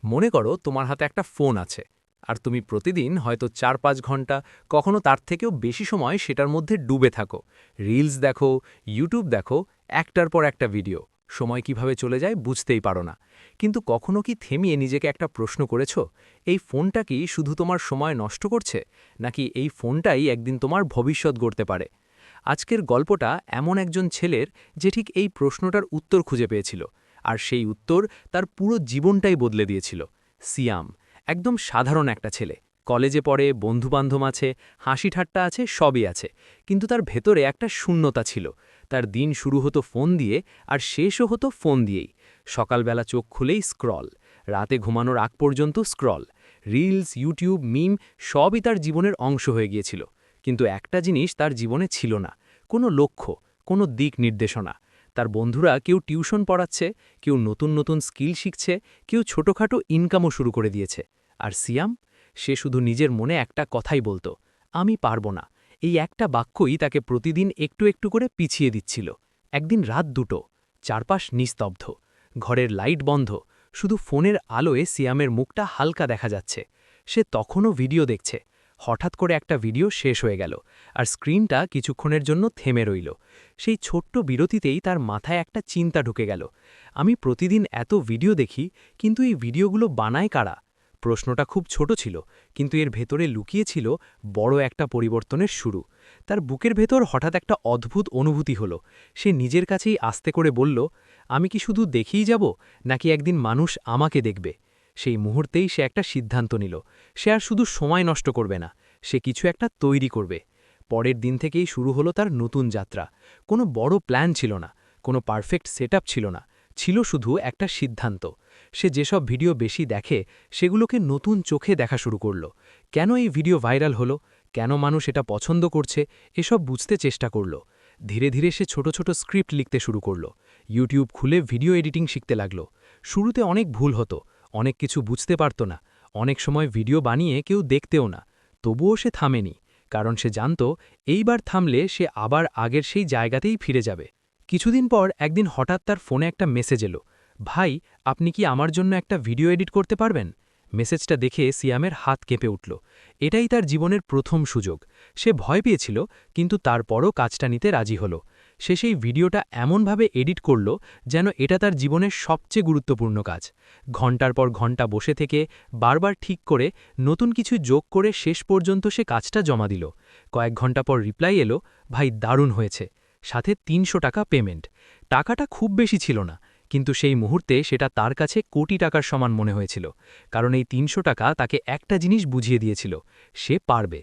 মনে করো তোমার হাতে একটা ফোন আছে আর তুমি প্রতিদিন হয়তো ৪-৫ ঘন্টা কখনো তার থেকেও বেশি সময় সেটার মধ্যে ডুবে থাকো। রিলস দেখো, ইউটিউব দেখো, একটার পর একটা ভিডিও। সময় কিভাবে চলে যায় বুঝতেই পারো না। কিন্তু কখনো কি থেমিয়ে নিজেকে একটা প্রশ্ন করেছ, এই ফোনটা কি শুধু তোমার সময় নষ্ট করছে, নাকি এই ফোনটাই একদিন তোমার ভবিষ্যৎ গড়তে পারে? আজকের গল্পটা এমন একজন ছেলের যে ঠিক এই প্রশ্নটার উত্তর খুঁজে পেয়েছিল, আর সেই উত্তর তার পুরো জীবনটাই বদলে দিয়েছিল। সিয়াম একদম সাধারণ একটা ছেলে, কলেজে পড়ে, বন্ধুবান্ধব আছে, হাসি ঠাট্টা আছে, সবই আছে, কিন্তু তার ভেতরে একটা শূন্যতা ছিল। তার দিন শুরু হতো ফোন দিয়ে আর শেষও হতো ফোন দিয়েই। সকালবেলা চোখ খুলেই স্ক্রল, রাতে ঘুমানোর আগ পর্যন্ত স্ক্রল। রিলস, ইউটিউব, মিম সবই তার জীবনের অংশ হয়ে গিয়েছিল। কিন্তু একটা জিনিস তার জীবনে ছিল না, কোনো লক্ষ্য, কোনো দিক নির্দেশনা। তার বন্ধুরা কেউ টিউশন পড়াচ্ছে, কেউ নতুন নতুন স্কিল শিখছে, কেউ ছোটখাটো ইনকামও শুরু করে দিয়েছে। আর সিয়াম, সে শুধু নিজের মনে একটা কথাই বলতো, আমি পারব না। এই একটা বাক্যই তাকে প্রতিদিন একটু একটু করে পিছিয়ে দিচ্ছিল। একদিন রাত ২টো, চারপাশ নিস্তব্ধ, ঘরের লাইট বন্ধ, শুধু ফোনের আলোয় সিয়ামের মুখটা হালকা দেখা যাচ্ছে। সে তখনও ভিডিও দেখছে। হঠাৎ করে একটা ভিডিও শেষ হয়ে গেল, আর স্ক্রিনটা কিছুক্ষণের জন্য থেমে রইল। সেই ছোট্ট বিরতিতেই তার মাথায় একটা চিন্তা ঢুকে গেল, আমি প্রতিদিন এত ভিডিও দেখি, কিন্তু এই ভিডিওগুলো বানায় কারা? প্রশ্নটা খুব ছোট ছিল, কিন্তু এর ভেতরে লুকিয়ে ছিল বড় একটা পরিবর্তনের শুরু। তার বুকের ভেতর হঠাৎ একটা অদ্ভুত অনুভূতি হলো। সে নিজের কাছেই আস্তে করে বলল, আমি কি শুধু দেখেই যাব, নাকি একদিন মানুষ আমাকে দেখবে? সেই মুহূর্তেই সে একটা সিদ্ধান্ত নিল। সে আর শুধু সময় নষ্ট করবে না, সে কিছু একটা তৈরি করবে। পরের দিন থেকেই শুরু হলো তার নতুন যাত্রা। কোনো বড় প্ল্যান ছিল না, কোনো পারফেক্ট সেটআপ ছিল না, ছিল শুধু একটা সিদ্ধান্ত। সে যেসব ভিডিও বেশি দেখে সেগুলোকে নতুন চোখে দেখা শুরু করল। কেন এই ভিডিও ভাইরাল হলো, কেন মানুষ এটা পছন্দ করছে, এসব বুঝতে চেষ্টা করল। ধীরে ধীরে সে ছোট ছোট স্ক্রিপ্ট লিখতে শুরু করল। ইউটিউব খুলে ভিডিও এডিটিং শিখতে লাগল। শুরুতে অনেক ভুল হতো, অনেক কিছু বুঝতে পারত না, অনেক সময় ভিডিও বানিয়ে কেউ দেখতেও না। তবুও সে থামেনি, কারণ সে জানত এইবার থামলে সে আবার আগের সেই জায়গাতেই ফিরে যাবে। কিছুদিন পর একদিন হঠাৎ তার ফোনে একটা মেসেজ এলো, ভাই, আপনি কি আমার জন্য একটা ভিডিও এডিট করতে পারবেন? মেসেজটা দেখে সিয়ামের হাত কেঁপে উঠল। এটাই তার জীবনের প্রথম সুযোগ। সে ভয় পেয়েছিল, কিন্তু তারপরও কাজটা নিতে রাজি হলো। সে সেই ভিডিওটা এমনভাবে এডিট করল যেন এটা তার জীবনের সবচেয়ে গুরুত্বপূর্ণ কাজ। ঘন্টার পর ঘন্টা বসে থেকে বারবার ঠিক করে নতুন কিছু যোগ করে শেষ পর্যন্ত সে কাজটা জমা দিল। কয়েক ঘন্টা পর রিপ্লাই এলো, ভাই, দারুণ হয়েছে, সাথে ৩০০ টাকা পেমেন্ট। টাকাটা খুব বেশি ছিল না, কিন্তু সেই মুহূর্তে সেটা তার কাছে কোটি টাকার সমান মনে হয়েছিল। কারণ এই ৩০০ টাকা তাকে একটা জিনিস বুঝিয়ে দিয়েছিল, সে পারবে।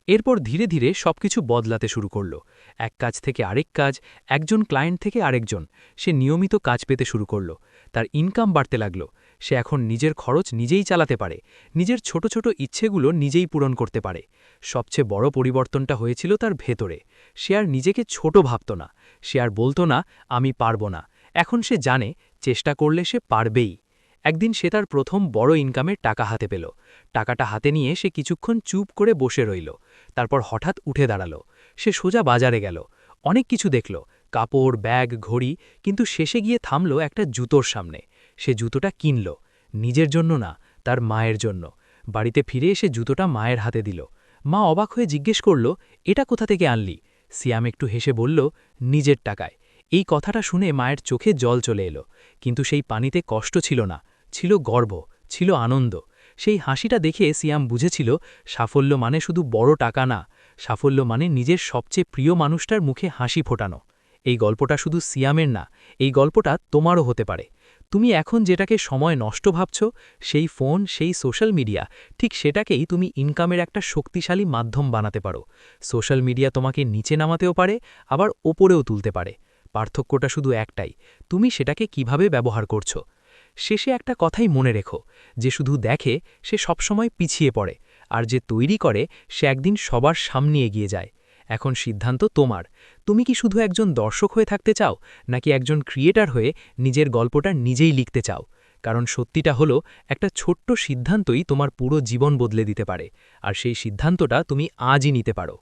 এরপর ধীরে ধীরে সবকিছু বদলাতে শুরু করল। এক কাজ থেকে আরেক কাজ, একজন ক্লায়েন্ট থেকে আরেকজন। সে নিয়মিত কাজ পেতে শুরু করল। তার ইনকাম বাড়তে লাগল। সে এখন নিজের খরচ নিজেই চালাতে পারে, নিজের ছোট ছোট ইচ্ছেগুলো নিজেই পূরণ করতে পারে। সবচেয়ে বড় পরিবর্তনটা হয়েছিল তার ভেতরে। সে আর নিজেকে ছোট ভাবত না, সে আর বলতো না, আমি পারব না। এখন সে জানে, চেষ্টা করলে সে পারবেই। একদিন সে তার প্রথম বড় ইনকামের টাকা হাতে পেল। টাকাটা হাতে নিয়ে সে কিছুক্ষণ চুপ করে বসে রইল। তারপর হঠাৎ উঠে দাঁড়াল। সে সোজা বাজারে গেল, অনেক কিছু দেখল, কাপড়, ব্যাগ, ঘড়ি, কিন্তু শেষে গিয়ে থামল একটা জুতোর সামনে। সে জুতোটা কিনল, নিজের জন্য না, তার মায়ের জন্য। বাড়িতে ফিরে এসে জুতোটা মায়ের হাতে দিল। মা অবাক হয়ে জিজ্ঞেস করল, এটা কোথা থেকে আনলি? সিয়াম একটু হেসে বলল, নিজের টাকায়। এই কথাটা শুনে মায়ের চোখে জল চলে এলো, কিন্তু সেই পানিতে কষ্ট ছিল না, ছিল গর্ব, ছিল আনন্দ। সেই হাসিটা দেখে সিয়াম বুঝেছিল, সাফল্য মানে শুধু বড় টাকা না, সাফল্য মানে নিজের সবচেয়ে প্রিয় মানুষটার মুখে হাসি ফোটানো। এই গল্পটা শুধু সিয়ামের না, এই গল্পটা তোমারও হতে পারে। তুমি এখন যেটাকে সময় নষ্ট ভাবছ, সেই ফোন, সেই সোশ্যাল মিডিয়া, ঠিক সেটাকেই তুমি ইনকামের একটা শক্তিশালী মাধ্যম বানাতে পারো। সোশ্যাল মিডিয়া তোমাকে নিচে নামাতেও পারে, আবার ওপরেও তুলতে পারে। পার্থক্যটা শুধু একটাই, তুমি সেটাকে কিভাবে ব্যবহার করছো। শেষে একটা কথাই মনে রেখো, যে শুধু দেখে সে সবসময় পিছিয়ে পড়ে, আর যে তৈরি করে সে একদিন সবার সামনে এগিয়ে যায়। এখন সিদ্ধান্ত তোমার, তুমি কি শুধু একজন দর্শক হয়ে থাকতে চাও, নাকি একজন ক্রিয়েটার হয়ে নিজের গল্পটা নিজেই লিখতে চাও? কারণ সত্যিটা হলো, একটা ছোট্ট সিদ্ধান্তই তোমার পুরো জীবন বদলে দিতে পারে, আর সেই সিদ্ধান্তটা তুমি আজই নিতে পারো।